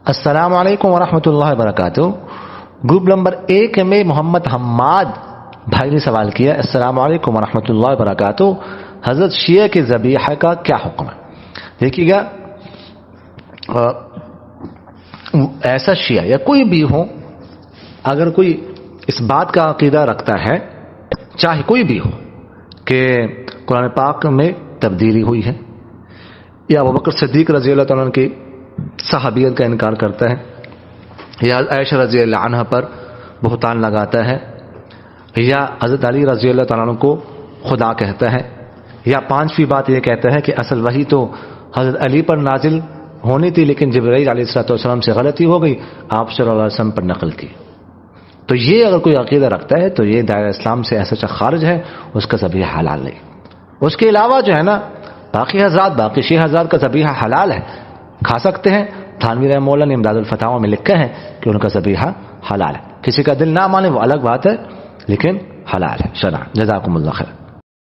السلام علیکم ورحمۃ اللہ وبرکاتہ. گروپ نمبر 1 میں محمد حماد بھائی نے سوال کیا. السلام علیکم ورحمۃ اللہ وبرکاتہ. حضرت شیعہ کے ذبیحہ کا کیا حکم ہے؟ دیکھیے گا، ایسا شیعہ یا کوئی بھی ہو، اگر کوئی اس بات کا عقیدہ رکھتا ہے، چاہے کوئی بھی ہو، کہ قرآن پاک میں تبدیلی ہوئی ہے، یا ابوبکر صدیق رضی اللہ تعالیٰ عنہ کی صحابیت کا انکار کرتا ہے، یا عائشہ رضی اللہ عنہ پر بہتان لگاتا ہے، یا حضرت علی رضی اللہ تعالیٰ عنہ کو خدا کہتا ہے، یا پانچویں بات یہ کہتا ہے کہ اصل وحی تو حضرت علی پر نازل ہونی تھی لیکن جبرائیل علیہ السلام سے غلطی ہو گئی، آپ صلی اللہ علیہ وسلم پر نقل کی. تو یہ اگر کوئی عقیدہ رکھتا ہے تو یہ دائرہ اسلام سے ایسا خارج ہے، اس کا ذبیحہ حلال نہیں. اس کے علاوہ جو ہے نا، باقی شیعہ حضرات کا ذبیحہ حلال ہے، کھا سکتے ہیں. تھانوی رحمہ اللہ نے امداد الفتاوی میں لکھا ہے کہ ان کا ذبیحہ حلال ہے. کسی کا دل نہ مانے وہ الگ بات ہے، لیکن حلال ہے شرعاً. جزاکم اللہ خیر.